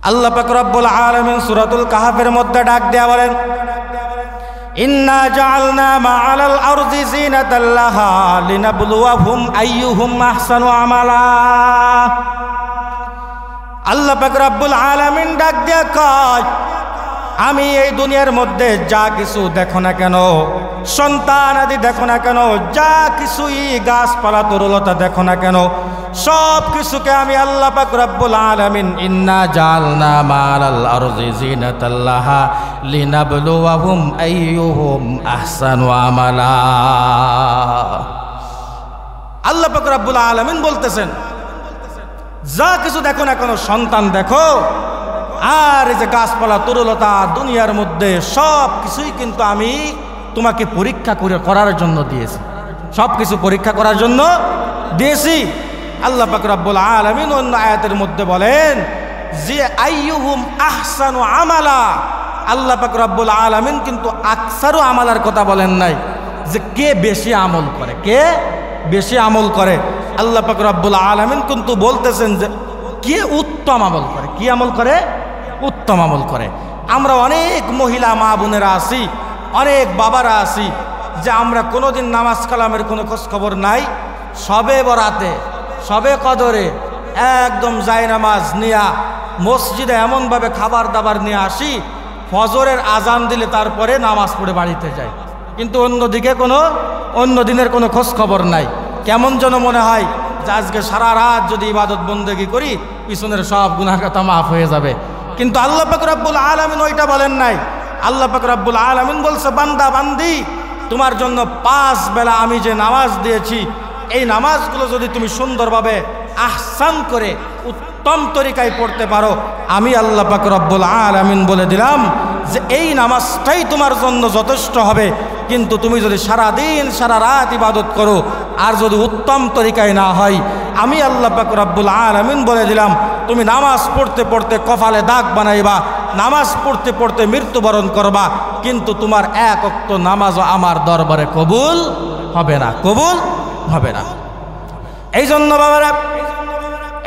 আল্লাহ পাক রব্বুল আলামিন সূরাতুল কাহফের মধ্যে ডাক দেয়া বলেন, ইন্না জাআলনা মা'আল আরদি জিনাতাল লাহা লিনাবলুয়াহুম আইয়ুহুম আহসানু আমালা। আল্লাহ পাক রব্বুল আলামিন ডাক দেয়া কয়, আমি এই দুনিয়ার মধ্যে যা কিছু দেখো না কেন, সন্তান আদি দেখো না কেন, যা কিছুই গাছপালা তরুলতা দেখো না কেন, সব কিছুকে আমি আল্লাহ পাক রব্বুল আলামিন ইন্না জাআলনা মা'আল আরদি জিনাতাল লাহা লিনাবলুয়াহুম আইয়ুহুম আহসানু আমালা। আল্লাহ পাক রব্বুল আলামিন বলতেছেন, যা কিছু দেখো না কেন, সন্তান দেখো আর এই যে গাছপালা তরুলতা দুনিয়ার মধ্যে সব কিছুই কিন্তু আমি তোমাকে পরীক্ষা করার জন্য দিয়েছি, সব কিছু পরীক্ষা করার জন্য দিয়েছি। আল্লাহ পাক রব্বুল আলামিন অন্য আয়াতের মধ্যে বলেন যে আইয়ুহুম আহসানু আমালা। আল্লাহ পাক রব্বুল আলামিন কিন্তু আকসারু আমালার কথা বলেন নাই, যে কে বেশি আমল করে, কে বেশি আমল করে। আল্লাহ পাক রব্বুল আলামিন কিন্তু বলতেছেন যে কে উত্তম আমল করে, কি আমল করে, উত্তম আমল করে। আমরা অনেক মহিলা মা বোনেরা আছি, অনেক বাবারা আছি যে আমরা কোনোদিন নামাজ কালামের কোনো খোঁজ খবর নাই, সবে বরাতে সবে কদরে একদম জায়নামাজ নিয়া মসজিদে এমনভাবে খাবার দাবার নিয়ে আসি, ফজরের আজান দিলে তারপরে নামাজ পড়ে বাড়িতে যাই, কিন্তু অন্যদিকে অন্য দিনের কোনো খোঁজ খবর নাই। কেমন যেন মনে হয় যে আজকে সারা রাত যদি ইবাদত বন্দেগী করি পিছনের সব গুনাহ কথা মাফ হয়ে যাবে। কিন্তু আল্লাহ পাক রব্বুল আলামিন ওইটা বলেন নাই। আল্লাহ পাক রব্বুল আলামিন বলছে, বান্দা বান্দি, তোমার জন্য 5 বেলা আমি যে নামাজ দিয়েছি, এই নামাজগুলো যদি তুমি সুন্দরভাবে আহসান করে উত্তম তরিকায় পড়তে পারো, আমি আল্লাহ পাক রব্বুল আলামিন বলে দিলাম যে এই নামাজটাই তোমার জন্য যথেষ্ট হবে। কিন্তু তুমি যদি সারা দিন সারা রাত ইবাদত করো আর যদি উত্তম তরিকায় না হয়, আমি আল্লাহ পাক রব্বুল আলামিন বলে দিলাম তুমি নামাজ পড়তে পড়তে কপালে দাগ বানাইবা, নামাজ পড়তে পড়তে মৃত্যুবরণ করবা, কিন্তু তোমার এক ওয়াক্ত নামাজও আমার দরবারে কবুল হবে না, কবুল হবে না। এই জন্য বাবারা,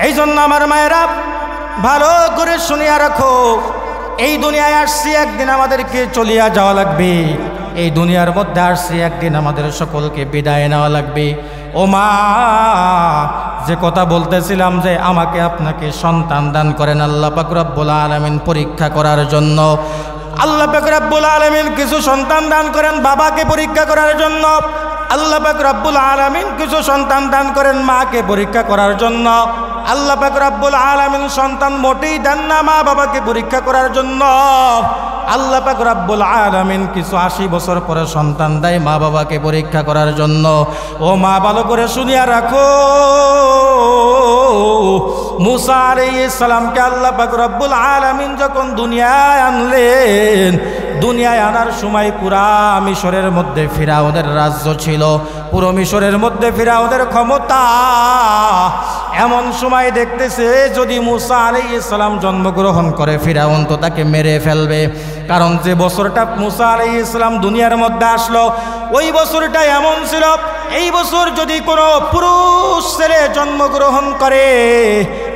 এই জন্য আমার মায়েরা, ভালো করে শুনিয়া রাখো, এই দুনিয়ায় আসছি একদিন আমাদেরকে চলিয়া যাওয়া লাগবে, এই দুনিয়ার মধ্যে আসছি একদিন আমাদের সকলকে বিদায় নেওয়া লাগবে। ও মা, যে কথা বলতেছিলাম যে আমাকে আপনাকে সন্তান দান করেন আল্লাহ পাক রব্বুল আলামিন পরীক্ষা করার জন্য। আল্লাহ পাক রব্বুল আলামিন কিছু সন্তান দান করেন বাবাকে পরীক্ষা করার জন্য, আল্লাহ পাক রব্বুল আলামিন কিছু সন্তান দান করেন মাকে পরীক্ষা করার জন্য। আল্লাহ পাক রব্বুল আলামিন সন্তান মোটেই দেন না মা বাবাকে পরীক্ষা করার জন্য। আল্লাহ পাক রব্বুল আলামিন কিছু 80 বছর পরে সন্তান দেয় মা বাবাকে পরীক্ষা করার জন্য। ও মা, ভালো করে শুনিয়া রাখো, মুসা আলাইহিস সালামকে আল্লাহ পাক রব্বুল আলামিন যখন দুনিয়ায় আনলেন, দুনিয়ায় আনার সময় পুরা মিশরের মধ্যে ফিরাউনের রাজ্য ছিল, পুরো মিশরের মধ্যে ফিরাউনের ক্ষমতা। এমন সময় দেখতেছে যদি মুসা আলাইহিস সালাম জন্মগ্রহণ করে ফিরাউন তো তাকে মেরে ফেলবে, কারণ যে বছরটা মুসা আলাইহিস সালাম দুনিয়ার মধ্যে আসলো ওই বছরটা এমন ছিল, এই বছর যদি কোনো পুরুষ ছেলে জন্মগ্রহণ করে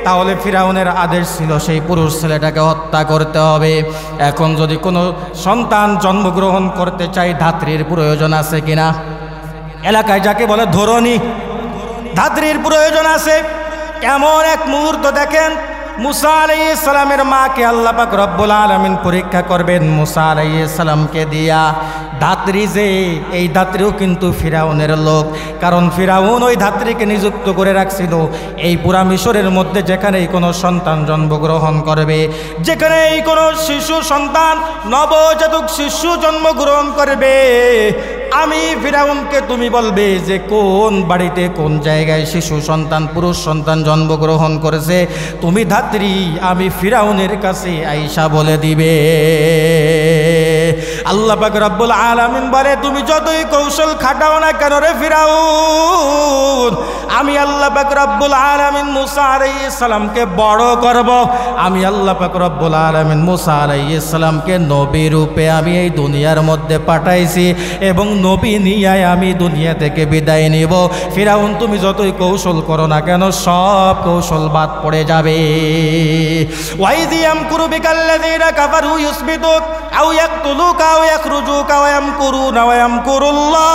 তাহলে ফিরাউনের আদেশ ছিল সেই পুরুষ ছেলেটাকে হত্যা করতে হবে। এখন যদি কোনো সন্তান জন্মগ্রহণ করতে চায় ধাত্রীর প্রয়োজন আছে কিনা? এলাকায় যাকে বলে ধরনী, ধাত্রীর প্রয়োজন আছে। এমন এক মুহূর্ত দেখেন, মুসা আলাইহিস সালামের মাকে আল্লাহ পাক রব্বুল আলামিন পরীক্ষা করবেন মুসা আলাইহিস সালামকে দিয়া। ধাত্রী যে, এই ধাত্রীও কিন্তু ফিরাউনের লোক, কারণ ফিরাউন ওই ধাত্রীকে নিযুক্ত করে রাখছিল এই পুরা মিশরের মধ্যে যেখানেই কোনো সন্তান জন্মগ্রহণ করবে, যেখানেই কোনো শিশু সন্তান নবজাতক শিশু জন্মগ্রহণ করবে, আমি ফিরাউনকে তুমি বলবে যে কোন বাড়িতে কোন জায়গায় শিশু সন্তান পুরুষ সন্তান জন্মগ্রহণ করেছে, তুমি ধাত্রী আমি ফিরাউনের কাছে আইসা বলে দিবে। আল্লাহ পাক রব্বুল আলামিন বলে তুমি যতই কৌশল খাটাও না কেন রে ফিরাউন, আমি আল্লাহ পাক রব্বুল আলামিন মুসা আলাইহিস সালামকে বড় করব। আমি আল্লাহ পাক রব্বুল আলামিন মুসা আলাইহিস সালামকে নবী রূপে আমি এই দুনিয়ার মধ্যে পাঠাইছি এবং নবী নিয়ে আমি দুনিয়া থেকে বিদায় নিব। ফিরাউন তুমি যতই কৌশল করো না কেন সব কৌশল বাদ পড়ে যাবে। ওয়াইদ ইয়ামকুরু বিকাল্লাযীনা কাফারু ইউসবিতুক আও ইয়াকতুলুকা আও ইয়াখরুজুকা ওয়া ইয়ামকুরুনা ওয়া ইয়ামকুরুল্লাহ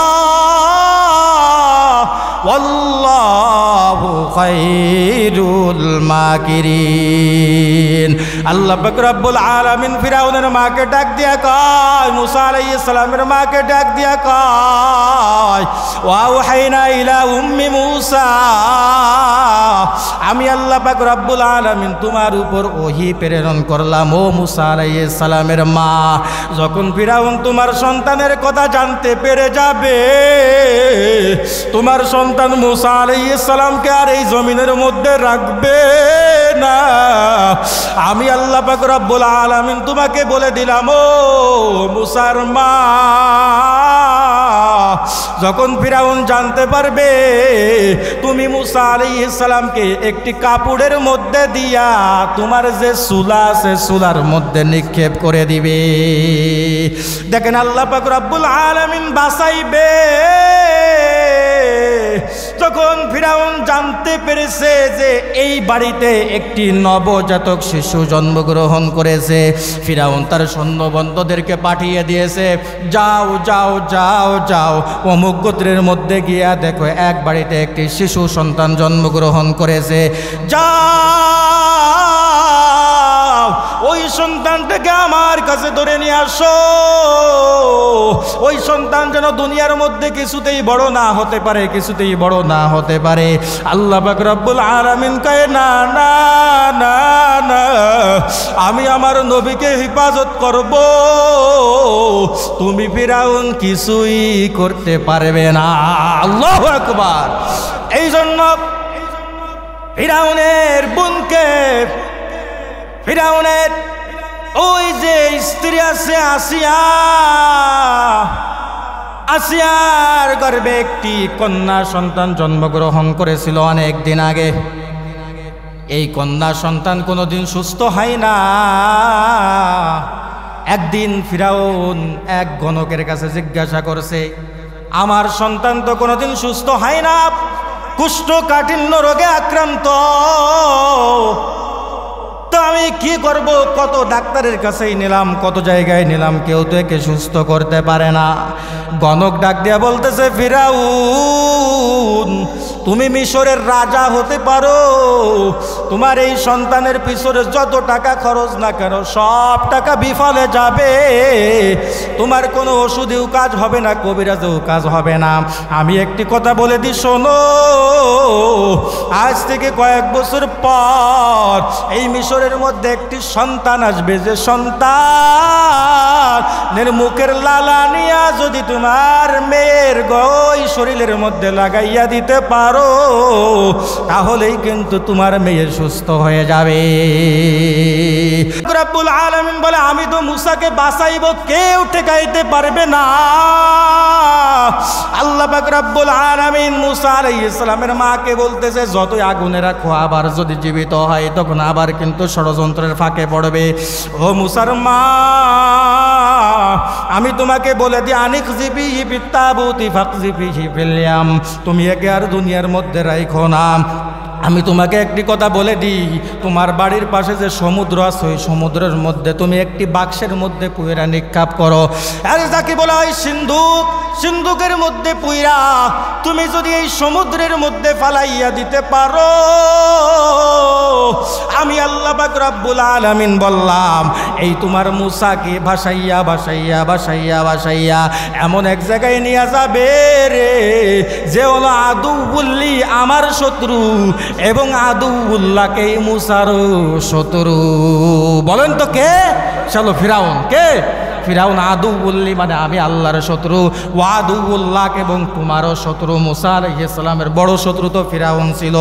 ওয়াল্লাহু খায়রুল মাকিরিন। আল্লাহ পাক রব্বুল আলামিন ফিরাউনের মাকে ডাক দিয়া কয়, মুসা আলাইহিস সালামের মাকে ডাক দিয়া কয়, ওয়া ওয়াহাইনা ইলা উম্মি মুসা, আমি আল্লাহ পাক রব্বুল আলামিন তোমার উপর ওহী প্রেরণ করলাম ও মুসা আলাইহিস সালামের মা। যখন ফিরাউন তোমার সন্তানের কথা জানতে পেরে যাবে, তোমার সন্তান মুসা আলাইহিস সালামকে আর এই জমিনের মধ্যে রাখবে না। আমি আল্লাহ পাক রব্বুল আলামিন তোমাকে বলে দিলাম ও মুসার মা, যখন ফিরাউন জানতে পারবে তুমি মুসা আলাইহিস সালামকে একটি কাপড়ের মধ্যে দিয়া তোমার যে চুলা আছে চুলার মধ্যে নিক্ষেপ করে দিবে। দেখেন আল্লাহ পাক রব্বুল আলামিন বাঁচাইবে। যখন ফিরাউন জানতে পেরেছে যে এই বাড়িতে একটি নবজাতক শিশু জন্মগ্রহণ করেছে, ফিরাউন তার সৈন্যবন্ধদেরকে পাঠিয়ে দিয়েছে, যাও যাও যাও যাও অমুক গোত্রের মধ্যে গিয়া দেখো এক বাড়িতে একটি শিশু সন্তান জন্মগ্রহণ করেছে, যাও ওই সন্তানটাকে আমার কাছে ধরে নিয়ে আসো। ওই সন্তান যেন দুনিয়ার মধ্যে কিছুতেই বড় না হতে পারে, কিছুতেই বড় না হতে পারে। আল্লাহ পাক রব্বুল আলামিন কয়, না না না না, আমি আমার নবীকে হেফাজত করব, তুমি ফিরাউন কিছুই করতে পারবে না। আল্লাহু আকবার। এই জন্য ফিরাউনের বোনকে, ফিরাউনের ওই যে স্ত্রী আছে আসিয়া, আসিয়ার গর্ভে একটি কন্যা সন্তান জন্মগ্রহণ করেছিল অনেক দিন আগে। এই কন্যা সন্তান কোনোদিন সুস্থ হয় না। একদিন ফিরাউন এক গণকের কাছে জিজ্ঞাসা করছে, আমার সন্তান তো কোনোদিন সুস্থ হয় না, কুষ্ঠকাঠিন্য রোগে আক্রান্ত, তো আমি কি করব? কত ডাক্তারের কাছেই নিলাম, কত জায়গায় নিলাম, কেউ তো একে সুস্থ করতে পারে না। গণক ডাক দিয়া বলতেছে, ফিরাউন তুমি মিশরের রাজা হতে পারো, তোমার এই সন্তানের পিছনে যত টাকা খরচ না কেন সব টাকা বিফলে যাবে, তোমার কোনো ওষুধেও কাজ হবে না, কবিরাজেও কাজ হবে না। আমি একটি কথা বলে দিই শোনো, আজ থেকে কয়েক বছর পর এই মিশরের মধ্যে একটি সন্তান আসবে, যে সন্তানের মুখের লালা নিয়া যদি তোমার মেয়ের গই শরীরের মধ্যে লাগাইয়া দিতে পারো, তাহলেই কিন্তু তোমার মেয়ে সুস্থ হয়ে যাবে। রব্বুল আলামিন বলে, আমি তো মুসাকে বাঁচাইব, কেউ ঠেকাইতে পারবে না। আল্লাহ পাক রব্বুল আলামিন মুসা আলাইহিস সালামের মাকে বলতেছে, যতই আগুনে রাখো আবার যদি জীবিত হয় তখন আবার কিন্তু ষড়যন্ত্রের ফাঁকে পড়বে। ও মুসার মা, আমি তোমাকে বলে দিই, আনিকজিবিহি বিত্তাবুতি ফাকজিবিহি ফিল ইয়াম, তুমি একে আর দুনিয়ার মধ্যে রাখো না। আমি তোমাকে একটি কথা বলে দিই, তোমার বাড়ির পাশে যে সমুদ্র আছে ওই সমুদ্রের মধ্যে তুমি একটি বাক্সের মধ্যে পুইরা নিক্ষেপ করো। আর যাকে বলা হয় সিন্ধুক, সিন্ধুকের মধ্যে পুইরা তুমি যদি এই সমুদ্রের মধ্যে ফালাইয়া দিতে পারো, আমি আল্লাহ পাক রব্বুল আলামিন বললাম, এই তোমার মুসাকে ভাসাইয়া ভাসাইয়া ভাসাইয়া ভাসাইয়া এমন এক জায়গায় নিয়ে যাবে রে, যে হলো আদুউল্লি আমার শত্রু এবং আদুউল্লাহকে মুসার শত্রু। বলেন তো কে? চলো ফিরাউন। কে? ফিরাউন আদুউল্লি মানে আমি আল্লাহর শত্রু, ওয়াদুউল্লাহ এবং তোমারও শত্রু। মুসা আলাইহিস সালামের বড় শত্রু তো ফিরাউন ছিল।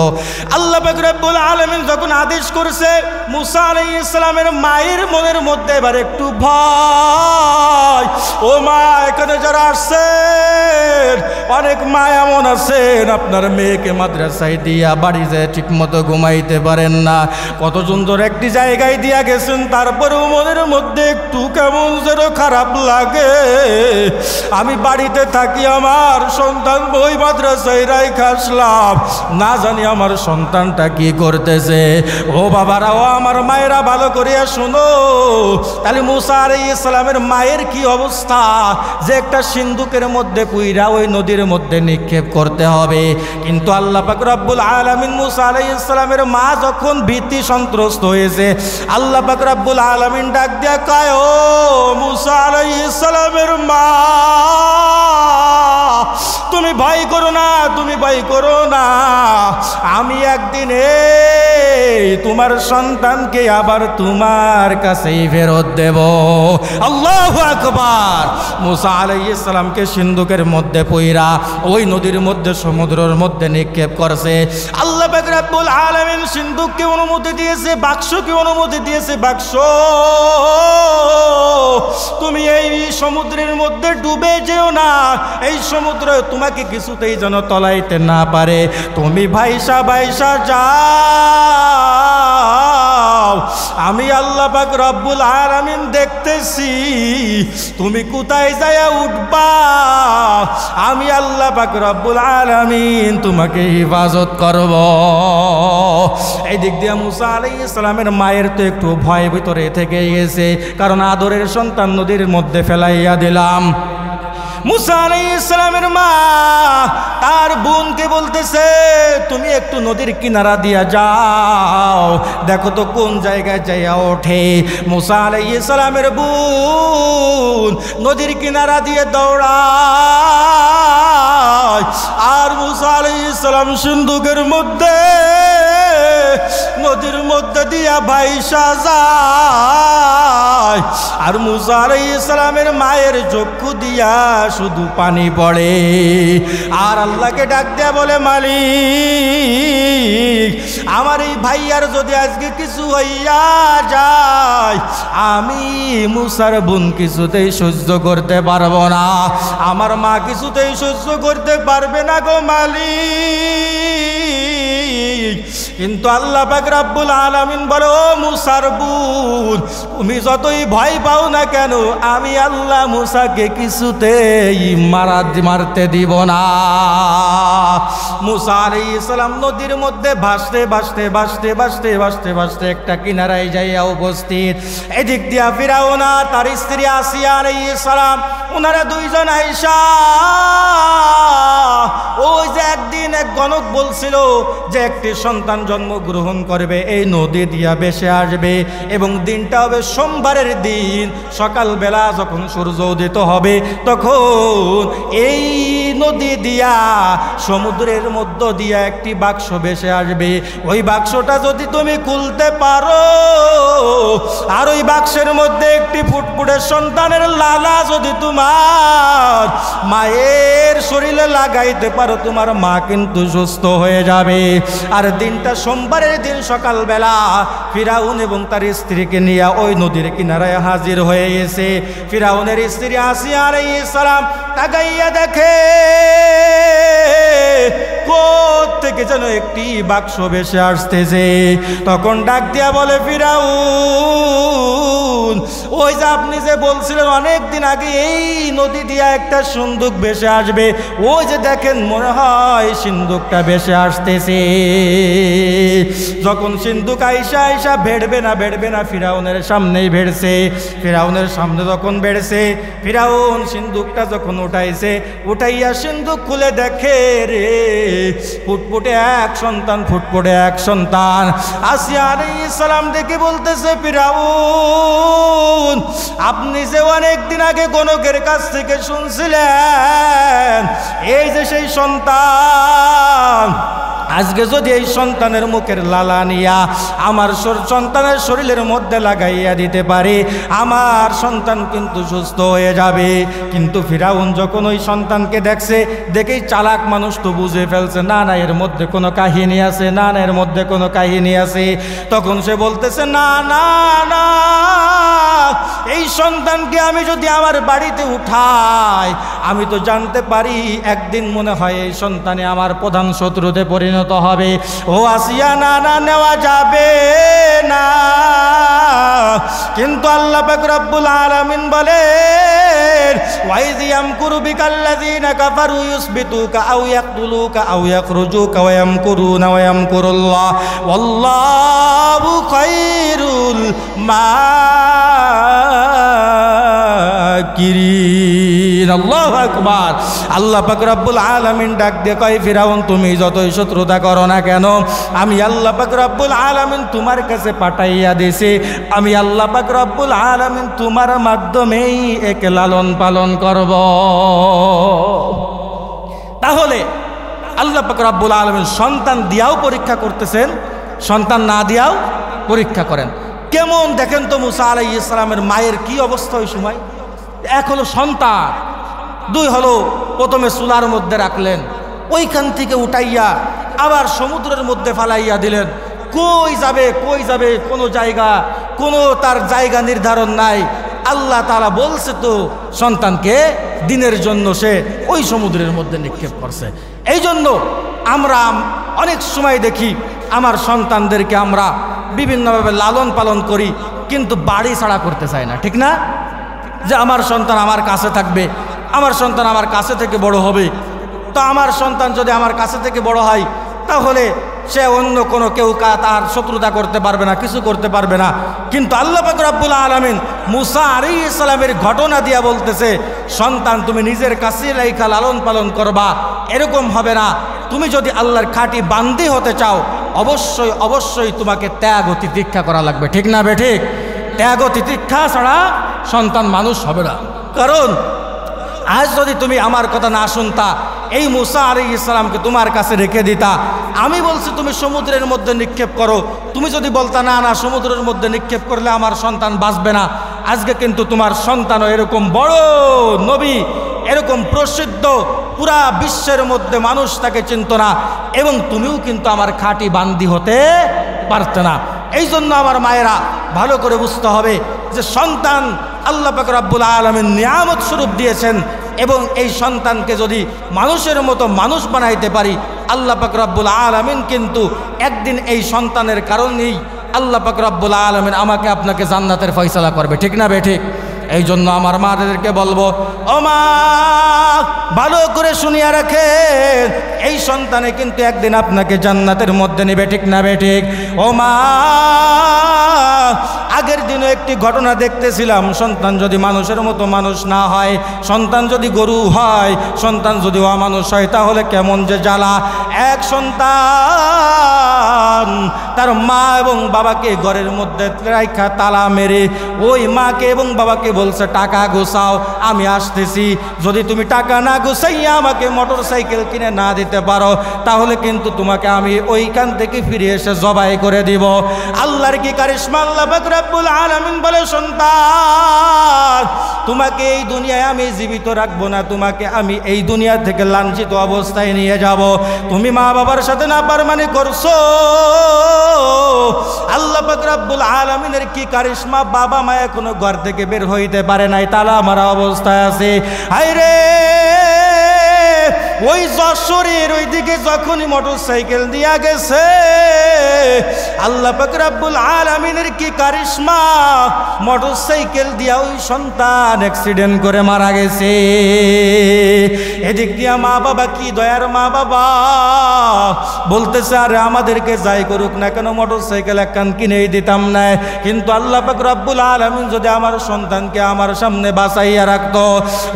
আল্লাহ পাক রব্বুল আলামিন যখন আদেশ করছে, মুসা আলাইহিস সালামের মায়ের মনের মধ্যে এবার একটু ভয়। ও মা, এখানে যারা আসছেন অনেক মা এমন আছেন আপনার মেয়েকে মাদ্রাসায় দিয়া বাড়ি যায় ঠিক মতো ঘুমাইতে পারেন না, কত সুন্দর একটি জায়গায় দিয়া গেছেন, তারপরেও মনের মধ্যে একটু কেমন যেন খারাপ লাগে। আমি বাড়িতে থাকি, আমার সন্তান বই মাদ্রাসায় রাইখা আসলাম, না জানি আমার সন্তানটা কি করতেছে। ও বাবারা, ও আমার মায়েরা, ভালো করিয়া শোনো। তাহলে মুসা আলাইহিস সালামের মায়ের কি অবস্থা, যে একটা সিন্দুকের মধ্যে পুইরা ওই নদীর মধ্যে নিক্ষেপ করতে হবে। কিন্তু আল্লাহ পাক রব্বুল আলামিন মুসা আলাইহিস সালামের মা যখন ভীতি সন্ত্রস্ত হয়েছে, আল্লাহ পাক রব্বুল আলামিন ডাক দিয়া কয়, ও মুসা আলাইহিস সালামের মা, তুমি ভয় করো না, তুমি ভয় করো না, আমি একদিন তোমার সন্তানকে আবার তোমার কাছেই ফেরত দেব। আল্লাহু আকবার। মুসা আলাইহিস সালামকে সিন্ধুকের মধ্যে পইরা ওই নদীর মধ্যে সমুদ্রের মধ্যে নিক্ষেপ করছে। আল্লাহ পাক রব্বুল আলামিন সিন্ধুককে অনুমতি দিয়েছে, বাক্সকে অনুমতি দিয়েছে, বাক্স তুমি এই সমুদ্রের মধ্যে ডুবে যেও না, এই সমুদ্র তোমাকে কিছুতেই যেন তলাইতে না পারে, তুমি ভাইসা ভাইসা যাও, আমি আল্লাহ পাক রব্বুল আলামিন দেখতেছি তুমি কোথায় যায়া উঠবা, আমি আল্লাহ পাক রব্বুল আলামিন তোমাকে হিফাজত করব। এই দিক দিয়ে মুসা আলাইহিস সালামের মায়ের তো একটু ভয় ভিতরে থেকে গেছে, কারণ আদরের সন্তান নদীর মধ্যে ফেলাইয়া দিলাম। মুসা আলাইহিস সালামের মা তার বোনকে বলতেছে, তুমি একটু নদীর কিনারা দিয়া যাও, দেখো তো কোন জায়গায় যাইয়া ওঠে। মুসা আলাইহিস সালামের বোন নদীর কিনারা দিয়ে দৌড়ায়, আর মুসা আলাইহিস সালাম সিন্ধুকের মধ্যে নদীর মধ্যে দিয়া ভাইসা যায়, আর মুসা আলাইহিস সালামের মায়ের চক্ষু দিয়া শুধু পানি পড়ে, আর আল্লাহকে ডাক দেয়া বলে, মালিক, আমার এই ভাইয়ার যদি আজকে কিছু হইয়া যায়, আমি মুসার বোন কিছুতেই সহ্য করতে পারবো না, আমার মা কিছুতেই সহ্য করতে পারবে না গো মালিক। কিন্তু আল্লাহ পাক রব্বুল আলামিন বলে, ও মুসার বোন, তুমি যতই ভয় পাও না কেন, আমি আল্লাহ মুসাকে কিছুতেই মারতে দিব না। মুসা আলাইহিস সালাম নদীর মধ্যে ভাসতে ভাসতে ভাসতে ভাসতে ভাসতে ভাসতে একটা কিনারায় যাইয়া উপস্থিত। এদিক দিয়া ফিরাউন আর তার স্ত্রী আসিয়া আলাইহিস সালাম, ওনারা দুইজন আয়েশা, ওই যে একদিন এক গণক বলছিল যে একটি সন্তান জন্মগ্রহণ করবে, এই নদী দিয়া ভেসে আসবে, এবং দিনটা হবে সোমবারের দিন, সকালবেলা যখন সূর্য উদিত হবে তখন এই নদী দিয়া সমুদ্রের মধ্য দিয়া একটি বাক্স ভেসে আসবে, ওই বাক্সটা যদি তুমি খুলতে পারো, আর ওই বাক্সের মধ্যে একটি ফুটফুটে সন্তানের লালা যদি তোমার মায়ের শরীরে লাগাইতে পারো, তোমার মা কিন্তু সুস্থ হয়ে যাবে। আর দিনটা সোমবারের দিন সকালবেলা ফিরাউন এবং তার স্ত্রীকে নিয়ে ওই নদীর কিনারায় হাজির হয়ে গেছে। ফিরাউনের স্ত্রী আসিয়া আলাইহিস সালাম তাকাইয়া দেখে কোত্থেকে যেন একটি বাক্স ভেসে আসতেছে। তখন ডাক দিয়া বলে, ফিরাউন, ওই যে আপনি যে বলছিলেন অনেক দিন আগে এই নদী দিয়া একটা সিন্ধুক ভেসে আসবে, ওই যে দেখেন মনে হয় সিন্ধুকটা ভেসে আসতেছে। যখন সিন্ধুক আইসা আইসা বেড়বে না ফিরাউনের সামনেই বেড়ছে। ফিরাউনের সামনে যখন বেড়ছে, ফিরাউন সিন্ধুকটা যখন উঠাইছে, উঠাইয়া সিন্ধুক খুলে দেখে রে ফুটফুটে এক সন্তান। আসিয়া আলাইহিস সালাম দেখে বলতেছে, ফিরাউন, আপনি যে অনেক দিন আগে গণকের কাছ থেকে শুনছিলেন এই যে সেই সন্তান, আজকে যদি এই সন্তানের মুখের লালা নিয়া আমার সন্তানের শরীরের মধ্যে লাগাইয়া দিতে পারি, আমার সন্তান কিন্তু সুস্থ হয়ে যাবে। কিন্তু ফিরাউন যখন ওই সন্তানকে দেখছে, দেখেই চালাক মানুষ তো বুঝে ফেলছে, না না এর মধ্যে কোনো কাহিনী আছে, না না এর মধ্যে কোনো কাহিনী আছে। তখন সে বলতেছে, না না না, এই সন্তানকে আমি যদি আমার বাড়িতে উঠাই, আমি তো জানতে পারি একদিন মনে হয় এই সন্তানে আমার প্রধান শত্রুতে পরিণত হবে। ও আসিয়া, না না, নেওয়া যাবে না। কিন্তু আল্লাহ পাক রব্বুল আলামিন বলেন, ওয়াইয ইয়ামকুরু বিকাল্লাযীনা কাফারু ইউসবিতুকা আও ইয়াকতুলুকা আও ইয়াখরুজুকা ওয়া ইয়ামকুরুনা ওয়া ইয়ামকুরুল্লাহ ওয়াল্লাহু খায়রুল মাকিরিন। আল্লাহু আকবার। আল্লাহ পাক রব্বুল আলামিন ডাক দিয়ে কয়, ফিরাউন তুমি যতই শত্রুতা করো না কেন, আমি আল্লাহ পাক রব্বুল আলামিন তোমার কাছে পাঠাইয়া দিয়েছি। আমি আল্লাহ পাক রব্বুল আলামিন তোমার মাধ্যমেই একে লালন পালন করব। তাহলে আল্লাহ পাক রব্বুল আলামিন সন্তান দিয়াও পরীক্ষা করতেছেন, সন্তান না দিয়াও পরীক্ষা করেন। কেমন দেখেন তো মুসা আলাইহিস সালামের মায়ের কি অবস্থা ওই সময়। এক হলো সন্তান, দুই হলো প্রথমে চুলার মধ্যে রাখলেন, ওইখান থেকে উঠাইয়া আবার সমুদ্রের মধ্যে ফালাইয়া দিলেন। কই যাবে কই যাবে, কোনো জায়গা, কোনো তার জায়গা নির্ধারণ নাই। আল্লাহ তাআলা বলছে তো সন্তানকে দিনের জন্য সে ওই সমুদ্রের মধ্যে নিক্ষেপ করছে। এই জন্য আমরা অনেক সময় দেখি আমার সন্তানদেরকে আমরা বিভিন্নভাবে লালন পালন করি, কিন্তু বাড়ি ছাড়া করতে চাই না, ঠিক না? যে আমার সন্তান আমার কাছে থাকবে, আমার সন্তান আমার কাছে থেকে বড় হবে। তো আমার সন্তান যদি আমার কাছে থেকে বড় হয়, তাহলে সে অন্য কোনো কেউ তার শত্রুতা করতে পারবে না, কিছু করতে পারবে না। কিন্তু আল্লাহ পাক রব্বুল আলামিন মুসা আলাইহিস সালামের ঘটনা দিয়া বলতেছে, সন্তান তুমি নিজের কাছে রাইখা লালন পালন করবা, এরকম হবে না। তুমি যদি আল্লাহর খাঁটি বান্দি হতে চাও, অবশ্যই অবশ্যই তোমাকে ত্যাগ ও তিতিক্ষা করা লাগবে, ঠিক না বেঠিক? ত্যাগ ও তিতিক্ষা ছাড়া সন্তান মানুষ হবে না। কারণ আজ যদি তুমি আমার কথা না শুনতা, এই মুসা আলাইহিস সালামকে তোমার কাছে রেখে দিতা, আমি বলছি তুমি সমুদ্রের মধ্যে নিক্ষেপ করো, তুমি যদি বলতা না না সমুদ্রের মধ্যে নিক্ষেপ করলে আমার সন্তান বাঁচবে না, আজকে কিন্তু তোমার সন্তানও এরকম বড় নবী, এরকম প্রসিদ্ধ, পুরা বিশ্বের মধ্যে মানুষ তাকে চিনত না, এবং তুমিও কিন্তু আমার খাঁটি বান্দি হতে পারতে না। এই জন্য আমার মায়েরা ভালো করে বুঝতে হবে যে সন্তান আল্লাহ পাক রব্বুল আলামিন নিয়ামত স্বরূপ দিয়েছেন, এবং এই সন্তানকে যদি মানুষের মতো মানুষ বানাইতে পারি, আল্লাহ পাক রব্বুল আলামিন কিন্তু একদিন এই সন্তানের কারণেই আল্লাহ পাক রব্বুল আলামিন আমাকে আপনাকে জান্নাতের ফয়সালা করবে, ঠিক না বেঠিক? এই জন্য আমার মাদেরকে বলবো, ও মা ভালো করে শুনিয়া রাখেন, এই সন্তানে কিন্তু একদিন আপনাকে জান্নাতের মধ্যে নেবে, ঠিক না বেঠিক? ও মা, আগের দিনও একটি ঘটনা দেখতেছিলাম, সন্তান যদি মানুষের মতো মানুষ না হয়, সন্তান যদি গরু হয়, সন্তান যদি অমানুষ হয়, তাহলে কেমন যে জ্বালা। এক সন্তান তার মা এবং বাবাকে ঘরের মধ্যে রাইখা তালা মেরে ওই মাকে এবং বাবাকে বলছে, টাকা গোছাও, আমি আসতেছি। যদি তুমি টাকা না গোছাইয়া আমাকে মোটর সাইকেল কিনে না দিতে পারো, তাহলে কিন্তু তোমাকে আমি ওইখান থেকে ফিরে এসে জবাই করে দিব। আল্লাহর কি কারিশমা! আল্লাহ পাক রব্বুল আলামিন বলে, সন্তান তোমাকে এই দুনিয়ায় আমি জীবিত রাখবো না, তোমাকে আমি এই দুনিয়া থেকে লাঞ্ছিত অবস্থায় নিয়ে যাব। তুমি মা বাবার সাথে নাফরমানি করছো, আল্লাহ পাক রব্বুল আলামিনের কি কারিশমা! বাবা মা এখনো ঘর থেকে বের হইতে পারে নাই, তালা মারা অবস্থায় আছে। হায়রে, ওই যশোরের ওইদিকে যখনই মোটর সাইকেল দিয়া গেছে, আল্লাহ পাক রব্বুল আলামিনের কি কারিশমা! মোটর সাইকেল দিয়া ওই সন্তান অ্যাক্সিডেন্ট করে মারা গেছে। এদিক দিয়া মা বাবা, কি দয়ার মা বাবা, বলতেছে, আরে আমাদেরকে যাই করুক না কেন মোটর সাইকেল একখান কিনেই দিতাম না, কিন্তু আল্লাহ পাক রব্বুল আলামিন যদি আমার সন্তানকে আমার সামনে বাঁচাইয়া রাখতো।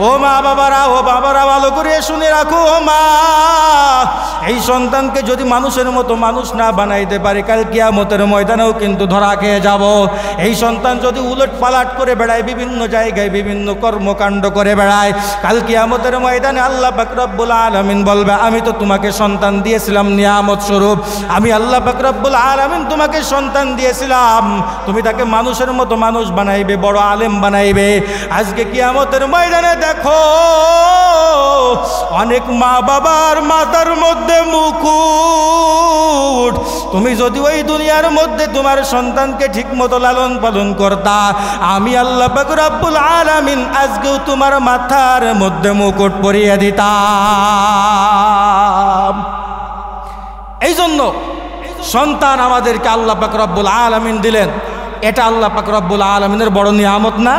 ও মা বাবারা, ও বাবারা, ভালো করে শুনে রাখো, ও মা, এই সন্তানকে যদি মানুষের মতো মানুষ না বানাইতে পারি, পারি, কাল কিয়ামতের ময়দানেও কিন্তু ধরা খেয়ে যাব। এই সন্তান যদি উলট পালাট করে বেড়ায়, বিভিন্ন জায়গায় বিভিন্ন কর্মকাণ্ড করে বেড়ায়, কাল কিয়ামতের ময়দানে আল্লাহ পাক রব্বুল আলামিন বলবে, আমি তো তোমাকে সন্তান দিয়েছিলাম নিয়ামত স্বরূপ, আমি আল্লাহ পাক রব্বুল আলামিন তোমাকে সন্তান দিয়েছিলাম, তুমি তাকে মানুষের মতো মানুষ বানাইবে, বড় আলেম বানাইবে। আজকে কিয়ামতের ময়দানে দেখো অনেক মা বাবার মাথার মধ্যে মুকুট। তুমি যদি ওই দুনিয়ার মধ্যে তোমার সন্তানকে ঠিক মতো লালন পালন করতা, আমি আল্লাহ পাক রব্বুল আলামিন আজকেও তোমার মাথার মধ্যে মুকুট পরিয়ে দিতাম। এই জন্য সন্তান আমাদেরকে আল্লাহ পাক রব্বুল আলামিন দিলেন, এটা আল্লাহ পাক রব্বুল আলামিনের বড় নিয়ামত না?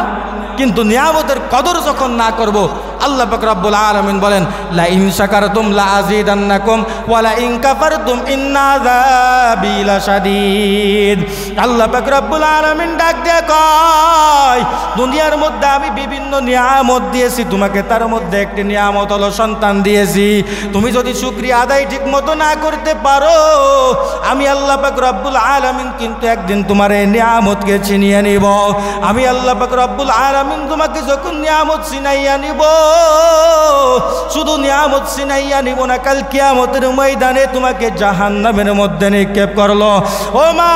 কিন্তু নিয়ামতের কদর যখন না করব, আল্লাহ পাক রব্বুল আলামিন বলেন, লা ইন শাকারতুম লা আযীদান্নাকুম ওয়া লা ইন কাফারতুম ইন্না আযাবি লাশাদীদ। আল্লাহ পাক রব্বুল আলামিন ডাক দিয়ে কয়, দুনিয়ার মধ্যে আমি বিভিন্ন নিয়ামত দিয়েছি তোমাকে, তার মধ্যে একটি নিয়ামত হলো সন্তান দিয়েছি। তুমি যদি শুকরিয়া আদায় ঠিক মতো না করতে পারো, আমি আল্লাহ পাক রব্বুল আলামিন কিন্তু একদিন তোমার এই নিয়ামতকে ছিনিয়ে নিব। আমি আল্লাহ পাক রব্বুল আলামিন তোমাকে যখন নিয়ামত ছিনাইয়া নিব, শুধু নিয়ামত ছিনাইয়া নিব না, কাল কিয়ামতের ময়দানে তোমাকে জাহান্নামের মধ্যে নিক্ষেপ করলো। ও মা,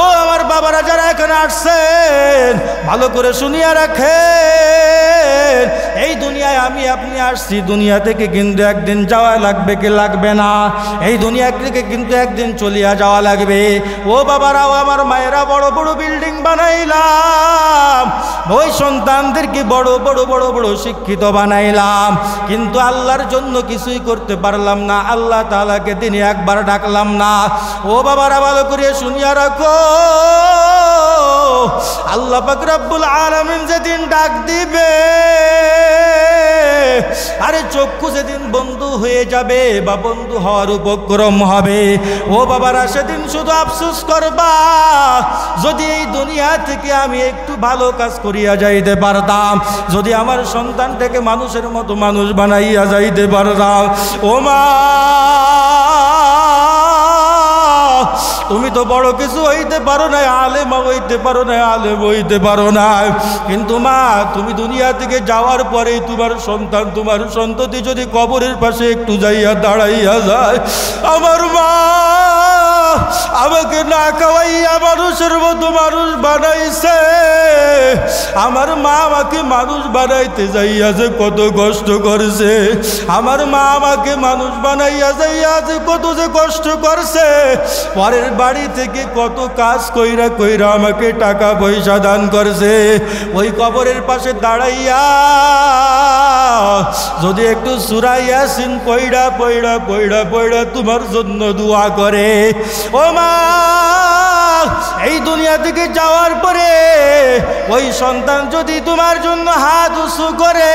ও আমার বাবারা যারা এখানে আসছেন, ভালো করে শুনিয়া রাখেন, এই দুনিয়ায় আমি আপনি আসছি, দুনিয়া থেকে কিন্তু একদিন যাওয়া লাগবে কি লাগবে না? এই দুনিয়া থেকে কিন্তু একদিন চলিয়া যাওয়া লাগবে। ও বাবারাও, আমার মায়েরা, বড় বড় বিল্ডিং বানাইলাম, ওই সন্তানদেরকে বড় বড় বড় বড় শিক্ষিত বানাইলাম, কিন্তু আল্লাহর জন্য কিছুই করতে পারলাম না, আল্লাহ তাআলাকে দিনে একবার ডাকলাম না। ও বাবারা, ভালো করে শুনিয়া রাখো, আল্লাহ পাক রব্বুল আলামিন যেদিন ডাক দিবে, আরে চক্ষু যেদিন বন্ধু হয়ে যাবে বা বন্ধু হওয়ার উপক্রম হবে, ও বাবারা সেদিন শুধু আফসোস করবা, যদি এই দুনিয়া থেকে আমি একটু ভালো কাজ করিয়া যাইতে পারতাম, যদি আমার সন্তানটাকে মানুষের মতো মানুষ বানাইয়া যাইতে পারতাম। ও মা, তুমি তো বড় কিছু হইতে পারো না, আলেমা হইতে পারো না, আলেম হইতে পারো না, কিন্তু মা, তুমি দুনিয়া থেকে যাওয়ার পরে তোমার সন্তান, তোমার সন্ততি যদি কবরের পাশে একটু যাইয়া দাঁড়াইয়া যায়, আমার মা আমাকে না খাওয়াইয়া মানুষের মতো মানুষ বানাইছে, আমার মা আমাকে মানুষ বানাইতে যাইয়া যে কত কষ্ট করছে, আমার মা আমাকে মানুষ বানাইয়া যাইয়া যে কত যে কষ্ট করছে, পরের বাড়ি থেকে কত কাজ কইরা কইরা আমাকে টাকা পয়সা দান করছে, ওই কবরের পাশে দাঁড়াইয়া যদি একটু সূরা ইয়াসিন পড়া পড়া পড়া পড়া তোমার জন্য দোয়া করে, ও মা, এই দুনিয়া থেকে যাওয়ার পরে ওই সন্তান যদি তোমার জন্য হাত উঁচু করে,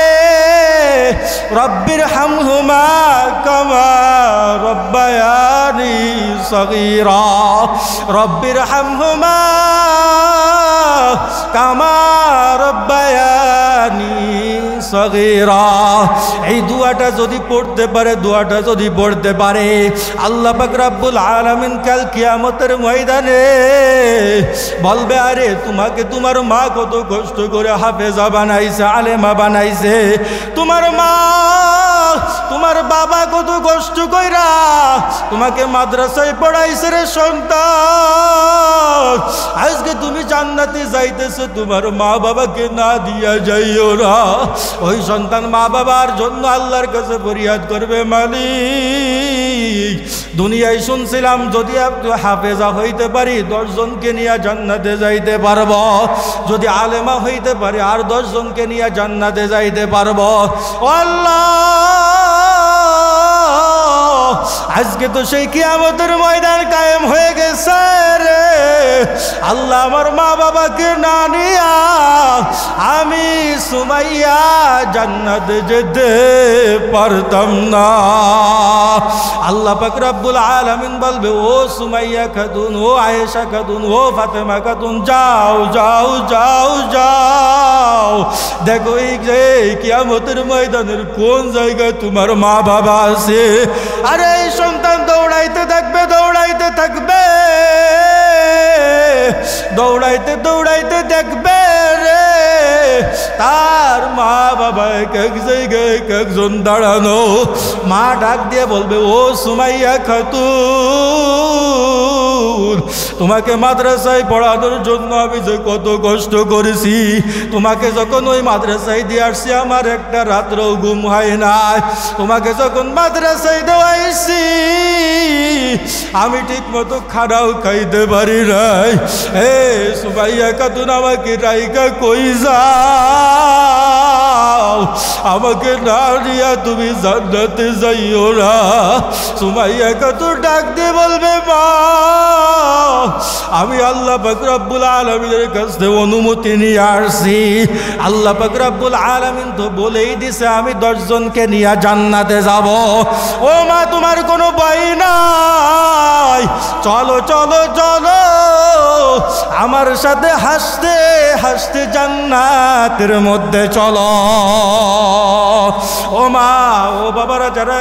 রব্বির হামহুমা কামা রব্বায়ানি সগীরা, রব্বির হামহুমা কামা রব্বায়ানি সগীরা, এই দুয়াটা যদি পড়তে পারে, দুয়াটা যদি পড়তে পারে, আল্লাহ পাক রব্বুল আলামিন কাল কিয়ামতের ময়দানে বলবে, আরে তোমাকে তোমার মা কত কষ্ট করে হাফেজা বানাইছে, আলেমা বানাইছে, তোমার মা তোমার বাবা কত কষ্ট কইরা তোমাকে মাদ্রাসায় পড়াইছে রে সন্তান, আজকে তুমি জান্নাতে যাইতেছো, তোমার মা বাবাকে না দিয়া যাইও না। ওই সন্তান মা বাবার জন্য আল্লাহর কাছে ফরিয়াদ করবে, মালিক, দুনিয়ায় শুনছিলাম যদি আপনি হাফেজা হইতে পারি 10 জনকে নিয়ে জান্নাতে যাইতে পারবো, যদি আলেমা হইতে পারি আর 10 জনকে নিয়ে জান্নাতে যাইতে পারবো। আল্লাহ, আজকে তো সেই কিয়ামতের ময়দান কায়েম হয়ে গেছে রে আল্লাহ, আমার মা বাবাকে না নিয়া আমি সুমাইয়া জান্নাতে যেতে পারতাম না। আল্লাহ পাক রব্বুল আলামিন বলবে, ও সুমাইয়া খাতুন, ও আয়েশা খাতুন, ও ফাতেমা খাতুন, যাও যাও যাও যাও, দেখো এই যে কিয়ামতের ময়দানের কোন জায়গায় তোমার মা বাবা আছে। আরে এই সন্তান দৌড়াইতে থাকবে, দৌড়াইতে দৌড়াইতে দৌড়াইতে দেখবে রে তার মা বাবা এক এক জায়গায় এক একজন দাঁড়ানো। মা ডাক দিয়ে বলবে, ও সুমাইয়া খাতুন, তোমাকে মাদ্রাসায় পড়ানোর জন্য আমি যে কত কষ্ট করেছি, তোমাকে যখন ওই মাদ্রাসায় দিয়ে আসছি আমার একটা রাত্রও ঘুম হয় না। তোমাকে যখন মাদ্রাসায় দেওয়াইছি আমি ঠিক মতো খানাও খাইতে পারি নাই। হে সুমাইয়া খাতুন, আমাকে রাইকা কই যাও? আমাকে না নিয়া তুমি জান্নাতে যাইও না। সুমাইয়া খাতুন ডাক দিয়ে বলবে, মা আমি আল্লাহ পাক রব্বুল আলামিনের কাছ থেকে অনুমতি নিয়ে আসছি। আল্লাহ পাক রব্বুল আলামিন তো বলেই দিছে আমি 10 জনকে নিয়ে জান্নাতে যাব। ও মা, তোমার কোনো ভয় নাই, চলো চলো চলো আমার সাথে হাসতে হাসতে জান্নাতের মধ্যে চলো। ও মা, ও বাবারা যারা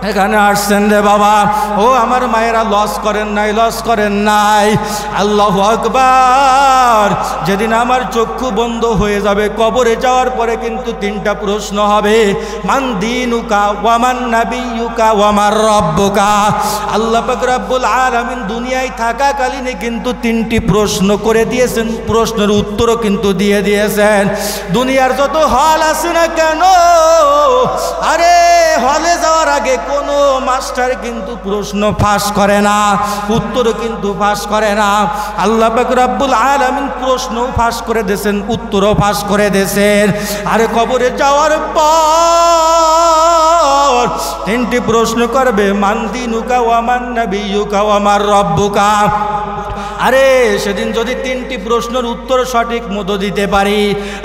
এখানে আসছেন রে বাবা, ও আমার মায়েরা লস করেন নাই, লস করেন নাই। আল্লাহু আকবার। যেদিন আমার চক্ষু বন্ধ হয়ে যাবে কবরে যাওয়ার পরে কিন্তু 3টা প্রশ্ন হবে, মান দীনুকা ওয়া মান নাবিয়ুকা ওয়া মার রব্বুকা। আল্লাহ পাক রব্বুল আলামিন দুনিয়ায় থাকাকালীনে কিন্তু 3টি প্রশ্ন করে দিয়েছেন, প্রশ্নের উত্তরও কিন্তু দিয়ে দিয়েছেন। দুনিয়ার যত হল আছে না কেন, আরে হলে যাওয়ার আগে কোনো মাস্টার কিন্তু প্রশ্ন ফাঁস করে না, উত্তরও কিন্তু ফাঁস করে না। আল্লাহ পাক রব্বুল আলামিন প্রশ্নও ফাঁস করে দিয়েছেন, উত্তরও ফাঁস করে দিয়েছেন। আরে কবরে যাওয়ার পর 3টি প্রশ্ন করবে, মান দীনুকা ওয়া মান নাবিয়ুকা ওয়া মার রব্বুকা। আরে সেদিন যদি 3টি প্রশ্নের উত্তর সঠিক মতো দিতে পারি,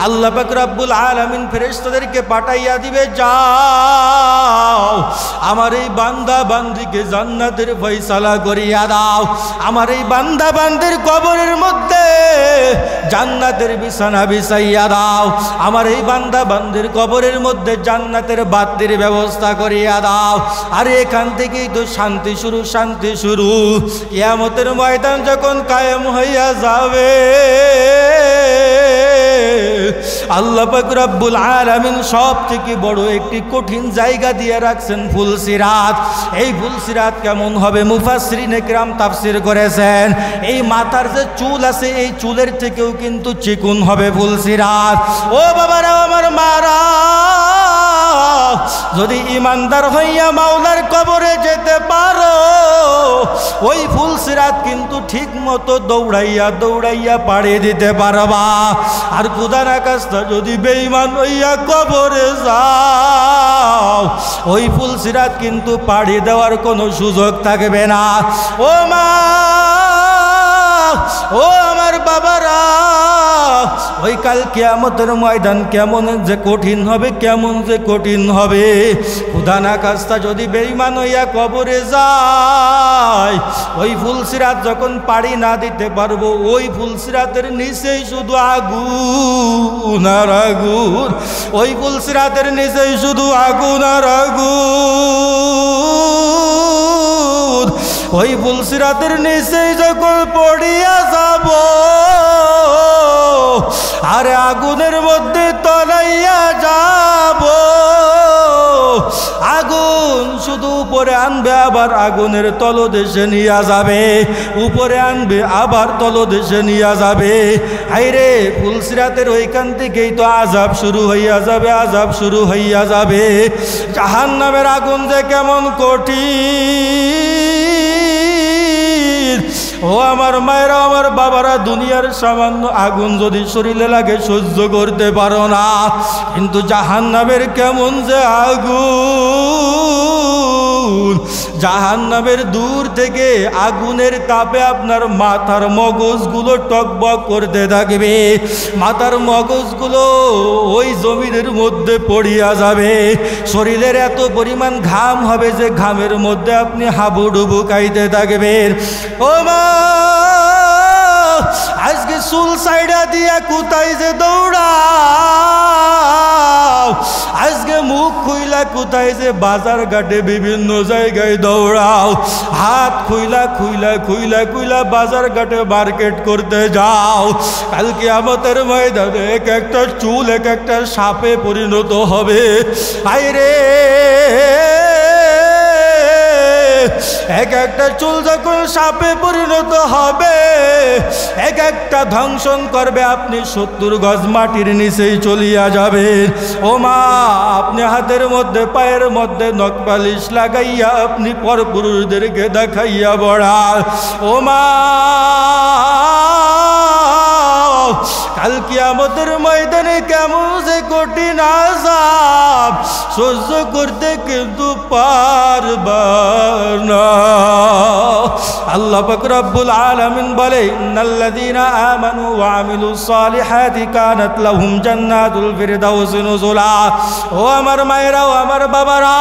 আল্লাহ পাক রব্বুল আলামিন ফেরেশতাদেরকে পাঠাইয়া দিবে, যাও আমার এই বান্দা বান্দিকে জান্নাতের ফয়সালা করিয়া দাও। আমার এই বান্দা বান্দির কবরের মধ্যে জান্নাতের বিছানা বিছাইয়া দাও। আমার এই বান্দা বান্দির কবরের মধ্যে জান্নাতের বাতির ব্যবস্থা করিয়া দাও। আর এখান থেকেই তো শান্তি শুরু, শান্তি শুরু। কিয়ামতের ময়দান যখন কায়েম হইয়া যাবে, আল্লাহ পাক রব্বুল আলামিন সব থেকে বড় একটি কঠিন জায়গা দিয়ে রাখছেন, ফুলসিরাত। এই ফুলসিরাত কেমন হবে মুফাসসিরিনে কিরাম তাফসীর করেছেন, এই মাথার যে চুল আছে এই চুলের থেকেও কিন্তু চিকন হবে ফুলসিরাত। ও বাবারা, আমার মারা, যদি ইমানদার হইয়া মাওলার কবরে যেতে পারো, ওই ফুলসিরাত কিন্তু ঠিক মতো দৌড়াইয়া দৌড়াইয়া পাড়ি দিতে পারবা। আর খুদার আকাশটা যদি বেঈমান হইয়া কবরে যাও, ওই ফুলসিরাত কিন্তু পাড়ি দেওয়ার কোনো সুযোগ থাকবে না। ও মা, ও আমার বাবারা, ওই কাল কিয়ামতের ময়দান কেমন যে কঠিন হবে, কেমন যে কঠিন হবে। খুদার আকাশটা যদি বেঈমান হইয়া কবরে যায়, ওই ফুলসিরাত যখন পাড়ি না দিতে পারবো, ওই ফুলসিরাতের নিচেই শুধু আগুন আর আগুন। ওই ফুলসিরাতের নিচেই শুধু আগুন আর আগুন। ওই ফুলসিরাতের নিচেই যখন পড়িয়া যাব, আর আগুনের মধ্যে তলাইয়া যাব, আগুন শুধু উপরে আনবে আবার আগুনের তলদেশে নিয়ে যাবে, উপরে আনবে আবার তলদেশে নিয়ে যাবে। হায়রে, ফুলসিরাতের ওইখান থেকেই তো আযাব শুরু হইয়া যাবে, আযাব শুরু হইয়া যাবে। জাহান্নামের আগুন যে কেমন কঠিন। ও আমার মায়েরা, আমার বাবারা, দুনিয়ার সামান্য আগুন যদি শরীরে লাগে সহ্য করতে পারো না, কিন্তু জাহান্নামের কেমন যে আগুন। জাহান্নামের দূর থেকে আগুনের তাপে আপনার মাথার মগজগুলো টকবক করতে থাকবে, মাথার মগজগুলো ওই জমিনের মধ্যে পড়িয়া যাবে। শরীরের এত পরিমাণ ঘাম হবে যে ঘামের মধ্যে আপনি হাবুডুবু খাইতে থাকবেন। ও মা, আজকে চুল সাইডা দিয়া কোথায় যে দৌড়াও, আজকে মুখ খুইলা কোথায় যে বাজার ঘাটে বিভিন্ন জায়গায় দৌড়াও, হাত খুইলা খুইলা খুইলা খুইলা বাজার ঘাটে মার্কেট করতে যাও। কাল কিয়ামতের ময়দানে এক একটা চুল এক একটা সাপে পরিণত হবে। আইরে এক একটা চুল যখন সাপে পরিণত হবে, এক একটা ধ্বংসন করবে, আপনি 70 গজ মাটির নিচেই চলিয়া যাবেন। ও মা, আপনি হাতের মধ্যে পায়ের মধ্যে নখপালিশ লাগাইয়া আপনি পরপুরুষদেরকে দেখাইয়া বড়ান। ও মা, কাল কিয়ামতের ময়দানে কেমন যে কঠিন আযাব সহ্য করতে কিন্তু পারবা না। আল্লাহ পাক রব্বুল আলামিন বলে, ইন্নাল্লাযীনা আমানু ওয়া আমিলুস সালিহাতি কানাত লাহুম জান্নাতুল ফিরদাউসি নুজুলা। ও আমার মায়েরা, ও আমার বাবারা,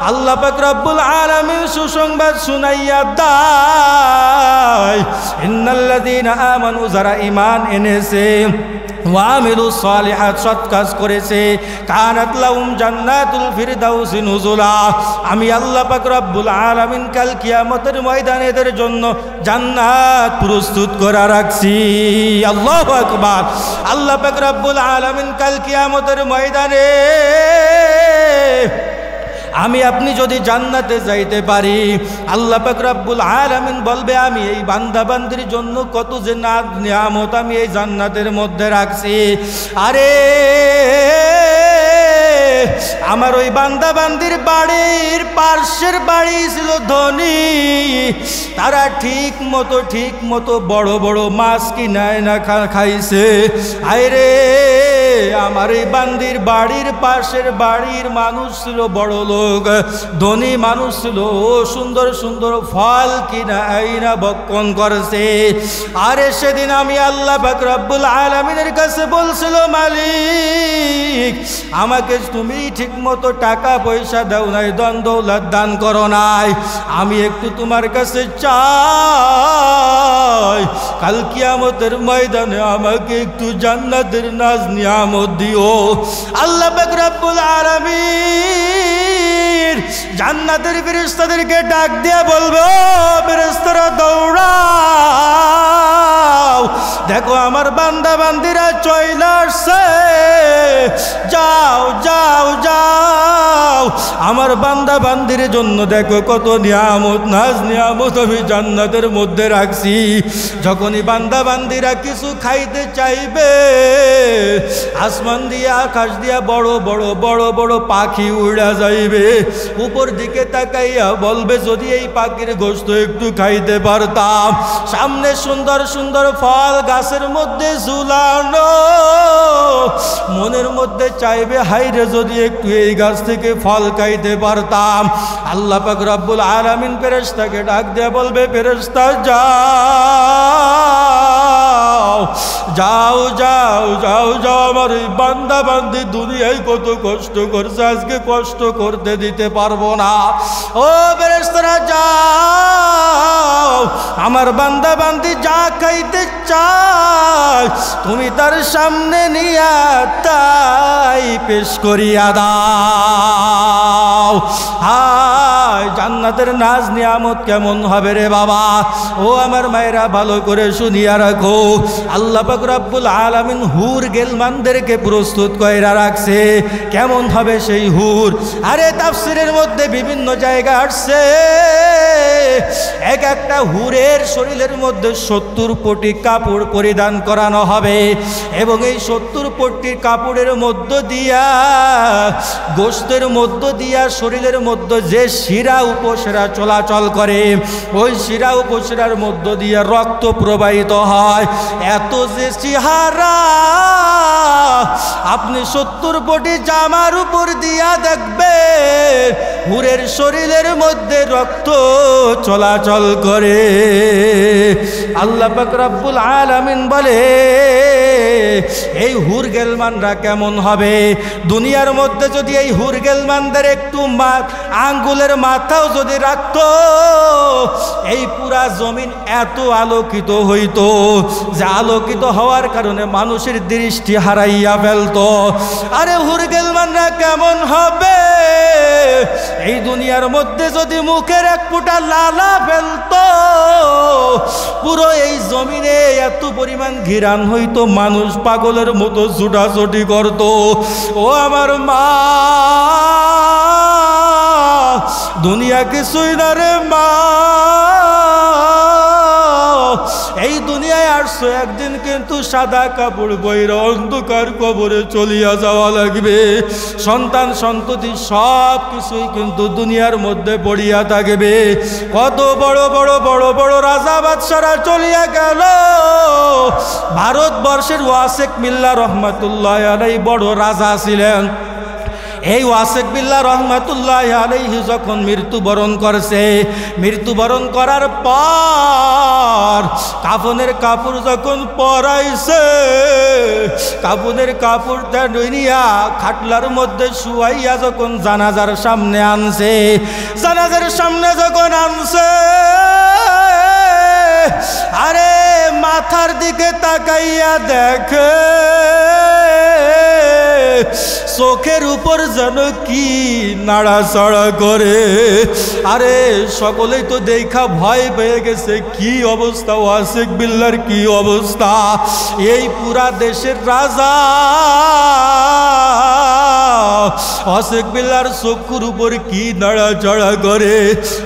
আল্লাহ পাক রব্বুল আলামিন সুসংবাদ শুনাইয়া দেয়, ইন্নাল্লাযীনা আমানু, যারা ঈমান এনেছে, ওয়া আমিলুস সালিহাত, সৎ কাজ করেছে, কানাত লাহুম জান্নাতুল ফিরদাউসি নুজুলা, আমি আল্লাহ পাক রব্বুল আলামিন কাল কিয়ামতের ময়দানে এদের জন্য জান্নাত প্রস্তুত করা রাখছি। আল্লাহু আকবার। আল্লাহ পাক রব্বুল আলামিন কাল কিয়ামতের ময়দানে আমি আপনি যদি জান্নাতে যাইতে পারি, আল্লাহ পাক রব্বুল আলামিন বলবে, আমি এই বান্দা বান্দির জন্য কত যে নিয়ামত আমি এই জান্নাতের মধ্যে রাখছি। আরে আমার ওই বান্দা বান্দির বাড়ির পার্শ্বের বাড়ি ছিল ধনী, তারা ঠিক মতো বড় বড় মাছ কিনায় না খাইছে। আরে আমার এই বান্দির বাড়ির পাশের বাড়ির মানুষ ছিল বড় লোক, ধনী মানুষ ছিল, সুন্দর সুন্দর ফল কিনা আইনা ভক্ষণ করছে। আরে সেদিন আমি আল্লাহ পাক রব্বুল আলামিনের কাছে বলছিল, মালিক, আমাকে তুমি ঠিক মতো টাকা পয়সা দাও নাই, ধন দৌলত দান করো নাই, আমি একটু তোমার কাছে চাই, কাল কিয়ামতের ময়দানে আমাকে একটু জান্নাতের নাজ নিয়ামত দিও। আল্লাহ পাক রব্বুল আলামিন জান্নাতের ফেরেশতাদেরকে ডাক দিয়ে বলবে, ও ফেরেশতারা দৌড়াও, দেখো আমার বান্দা বান্দিরা চলে আসছে, যাও যাও যাও, আমার বান্দা বান্দির জন্য দেখো কত নিয়ামত নাজ নিয়ামত আমি জান্নাতের মধ্যে রাখছি। যখনই বান্দা বান্দিরা কিছু খাইতে চাইবে, আসমান দিয়ে আকাশ দিয়া বড় বড় বড় বড় পাখি উড়া যাইবে, উপর দিকে তাকাইয়া বলবে, যদি এই পাখির গোশত একটু খাইতে পারতাম। সামনে সুন্দর সুন্দর ফল গাছের মধ্যে ঝুলানো, মনের মধ্যে চাইবে, হাইরে যদি একটু এই গাছ থেকে ফল খাইতে পারতাম। আল্লাহ পাক রব্বুল আলামিন ফেরেশতাকে ডাক দিয়ে বলবে, ফেরেশতা যাও যাও যাও যাও যাও, আমার এই বান্দা বান্দি দুনিয়ায় কত কষ্ট করছে, আজকে কষ্ট করতে দিতে পারবো না। ও ফেরেশতারা যাও, আমার বান্দা বান্দি যা খাইতে চায় তুমি তার সামনে নিয়া তাই পেশ করিয়া দাও। হায়, জান্নাতের নাজ নিয়ামত কেমন হবে রে বাবা। ও আমার মায়েরা, ভালো করে শুনিয়া রাখো, আল্লাহ পাক রব্বুল আলামিন হুর গেলমানদেরকে প্রস্তুত কইরা রাখছে। কেমন হবে সেই হুর? আরে তাফসীরের মধ্যে বিভিন্ন জায়গা আসছে, এক একটা হুরের শরীরের মধ্যে 70 পটি কাপড় পরিধান করানো হবে, এবং এই 70 পটি কাপড়ের মধ্য দিয়া, গোশতের মধ্য দিয়া শরীরের মধ্যে যে শিরা উপশিরা চলাচল করে, ওই শিরা উপশিরার মধ্য দিয়া রক্ত প্রবাহিত হয়। এত যে চেহারা আপনি 70 পটি জামার উপর দিয়া দেখবেন, হুরের শরীরের মধ্যে রক্ত চলাচল করে। আল্লাহ পাক রব্বুল আলামিন বলে, এই হুর গেলমানরা কেমন হবে? দুনিয়ার মধ্যে যদি এই হুর গেলমানদের একটু আঙ্গুলের মাথাও যদি রাখতো, এই পুরা জমিন এত আলোকিত হইতো যে আলোকিত হওয়ার কারণে মানুষের দৃষ্টি হারাইয়া ফেলতো। আরে হুর গেলমানরা কেমন হবে? এই দুনিয়ার মধ্যে যদি মুখের এক ফোঁটা লালা ফেলতো, পুরো এই জমিনে এত পরিমাণ ঘিরান হইতো, মানুষ পাগলের মতো ছুটাছুটি করত। ও আমার মা, দুনিয়া কিছুই না রে মা। এই দুনিয়ায় আসছো একদিন, কিন্তু সাদা কাপড় পরে অন্ধকার কবরে চলিয়া যাওয়া লাগবে। সন্তান সন্ততি সব কিছুই কিন্তু দুনিয়ার মধ্যে পড়িয়া থাকবে। কত বড় বড় বড় বড় রাজা বাদশারা চলিয়া গেল। ভারতবর্ষের ওয়াসেক মিল্লা রহমাতুল্লাহ আলাইহি বড় রাজা ছিলেন। এই ওয়াসেক বিল্লাহ রহমাতুল্লাহ আলাইহি যখন মৃত্যুবরণ করছে, মৃত্যুবরণ করার পর কাফনের কাপড় যখন পরাইছে, কাফনের কাপড়টা নিয়া খাটলার মধ্যে শুয়াইয়া যখন জানাজার সামনে আনছে, জানাজার সামনে যখন আনছে, আরে মাথার দিকে তাকাইয়া দেখে চোখের উপর যেন কি নাড়াচাড়া করে। আরে সকলেই তো দেখা ভয় পেয়ে গেছে, কি অবস্থা ওয়াসেক বিল্লাহর, কি অবস্থা। এই পুরা দেশের রাজা ওয়াসেক বিল্লাহর চক্ষুর উপর কি নাড়াচাড়া করে।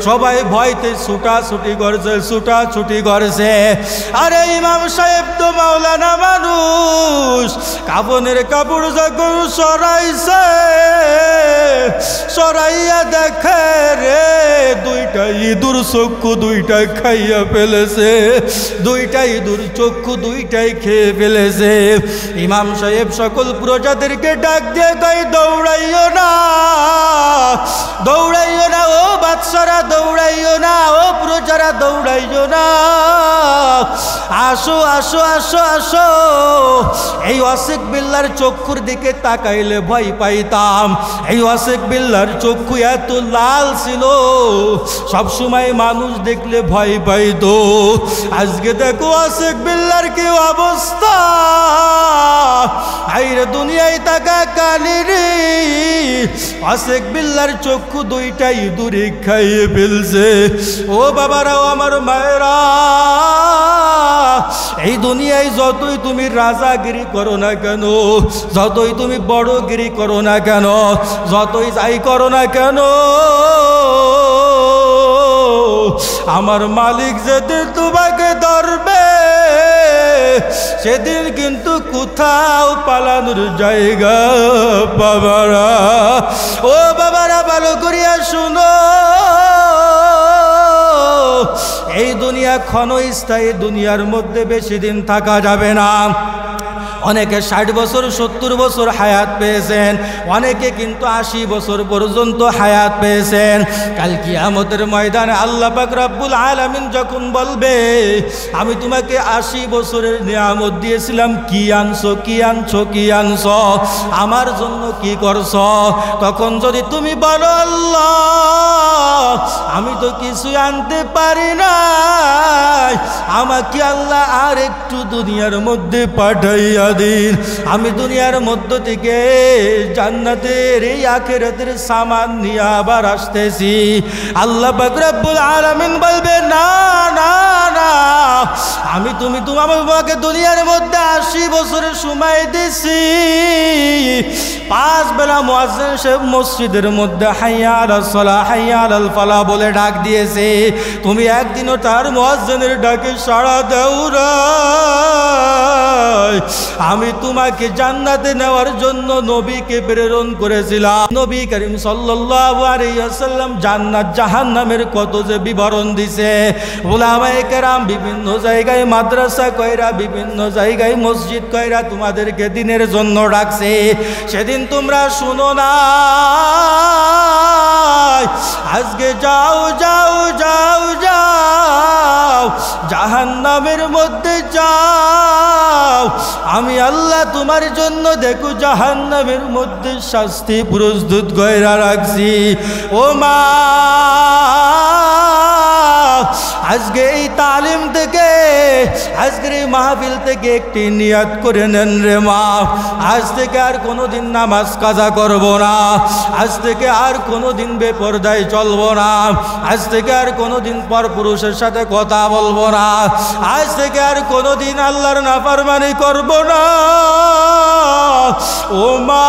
সবাই ভয়তে ছুটাছুটি করছে, ছুটাছুটি করছে। আরে ইমাম সাহেব তো মাওলানা মানুষ, কাফনের কাপড় যখন সরাইছে, সরাইয়া দেখে রে দুইটা ইঁদুর চক্ষু দুইটাই খাইয়া ফেলেছে, দুইটা ইঁদুর চক্ষু দুইটাই খেয়ে ফেলেছে। ইমাম সাহেব সকল প্রজাদেরকে ডাক দিয়ে কই, দৌড়াইও না, দৌড়াইও না, ও বাদশারা দৌড়াইও না, ও প্রজারা দৌড়াইও না, আসো আসো আসো আসো। এই ওয়াসেক বিল্লাহর চক্ষুর দিকে তাকাইলে ভয় পাইতাম। এই ওয়াসেক বিল্লাহর চক্ষু এত লাল ছিল, সব সময় মানুষ দেখলে ভয় পাইতো। আজকে দেখো ওয়াসেক বিল্লাহর কি অবস্থা। আইরে দুনিয়ায় তাকা কালিরি, ওয়াসেক বিল্লাহর চক্ষু দুইটা ইঁদুরে খাইয়ে ফেলছে। ও বাবারাও, আমার মায়েরা, এই দুনিয়ায় যতই তুমি রাজাগিরি করো না কেন, যতই তুমি বড়গিরি করো না কেন, যতই যাই করো না কেন, আমার মালিক যেদিন তোমাকে ধরবে, সেদিন কিন্তু কোথাও পালানোর জায়গা বাবারা। ও বাবারা, ভালো করিয়া শুনো, এই দুনিয়া ক্ষণস্থায়ী, দুনিয়ার মধ্যে বেশি দিন থাকা যাবে না। অনেকে 60 বছর 70 বছর হায়াত পেয়েছেন, অনেকে কিন্তু 80 বছর পর্যন্ত হায়াত পেয়েছেন। কাল কিয়ামতের ময়দানে আল্লাহ পাক রব্বুল আলামিন যখন বলবে, আমি তোমাকে 80 বছরের নিয়ামত দিয়েছিলাম, কি আনছো, কি আনছো, কি আনছো, আমার জন্য কি করছো? তখন যদি তুমি বলো, আল্লাহ আমি তো কিছু আনতে পারি না, আমাকে আল্লাহ আর একটু দুনিয়ার মধ্যে পাঠাইয়া দিন, আমি দুনিয়ার মধ্য থেকে জান্নাতের এই আখিরাতের সামান নিয়ে আবার আসতেছি। আল্লাহ পাক রব্বুল আলামিন বলবে, না না না, আমি তোমাকে দুনিয়ার মধ্যে 80 বছরের সময় দিছি। 5 বেলা মুয়াজ্জিন সাহেব মসজিদের মধ্যে হাইয়া আলাস সালাহ, হাইয়া আলাল ফালাহ বলে ডাক দিয়েছে, তুমি একদিনও তার মুয়াজ্জিনের ডাকে সাড়া দাও না। আমি তোমাকে জান্নাতে নেওয়ার জন্য নবীকে প্রেরণ করেছিলাম। নবী করিম সাল্লাল্লাহু আলাইহি ওয়াসাল্লাম জান্নাত জাহান্নামের কত যে বিবরণ দিছে। উলামায়ে কেরাম বিভিন্ন জায়গায় মাদ্রাসা কইরা, বিভিন্ন জায়গায় মসজিদ কইরা তোমাদেরকে দিনের জন্য ডাকছে। সেদিন তোমরা শুনো না, চাই আজকে যাও যাও যাও যাও জাহান্নামের মধ্যে যাও আমি আল্লাহ তোমার জন্য দেখো জাহান্নামের মধ্যে শাস্তি প্রস্তুত কইরা রাখছি ও মা আজকে এই তালিম থেকে আজকের এই মাহফিল থেকে একটি নিয়াত করে নেন রে মা আজ থেকে আর কোনোদিন নামাজ কাজা করব না আজ থেকে আর কোনোদিন বেপরদায় চলবো না আজ থেকে আর কোনোদিন পরপুরুষের সাথে কথা বলবো না আজ থেকে আর কোনোদিন আল্লাহর নাফরমানি করব না ও মা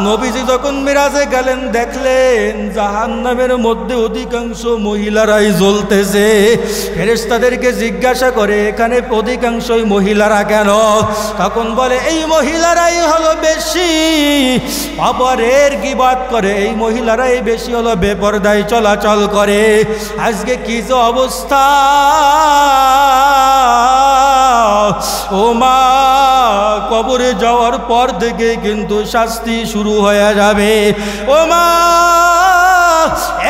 নবীজি যখন মিরাজে গেলেন দেখলেন জাহান্নামের মধ্যে অধিকাংশ মহিলারাই জ্বলতেছে ফেরেশতাদেরকে জিজ্ঞাসা করে এখানে অধিকাংশই মহিলারা কেন তখন বলে এই মহিলারাই হলো বেশি অপরের গীবত করে এই মহিলারাই বেশি হলো বেপরদায় চলাচল করে আজকে কি যে অবস্থা ও মা কবরে যাওয়ার পর থেকে কিন্তু শাস্তি শুরু হয়ে যাবে ও মা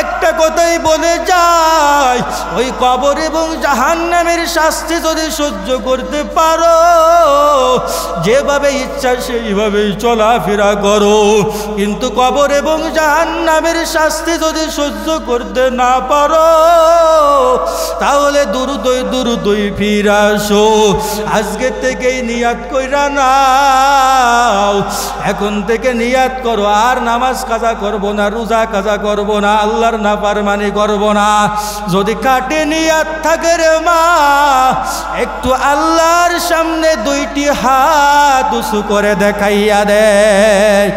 একটা কথাই বলে যায় ওই কবর এবং জাহান্নামের শাস্তি যদি সহ্য করতে পারো যেভাবে ইচ্ছা সেইভাবেই চলাফেরা করো কিন্তু কবর এবং জাহান্নামের শাস্তি যদি সহ্য করতে না পারো তাহলে দ্রুতই ফিরে আসো আজকে থেকেই নিয়াত কইরা নাও এখন থেকে নিয়াত করো আর নামাজ কাজা করব না রোজা কাজা করব না আল্লাহর নাফরমানি করব না যদি কাটে নিয়াত থাকে রে মা একটু আল্লাহর সামনে দুইটি হাত উঁচু করে দেখাইয়া দেয়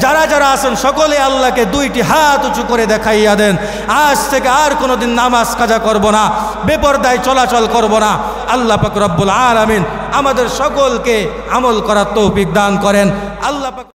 যারা যারা আছেন সকলে আল্লাহকে দুইটি হাত উঁচু করে দেখাইয়া দেন আজ থেকে আর কোনোদিন নামাজ কাজা করব না বেপরদায় চলাচল করব না আল্লাহ পাক রব্বুল আলামিন আমাদের সকলকে আমল করার তৌফিক দান করেন আল্লাহ পাক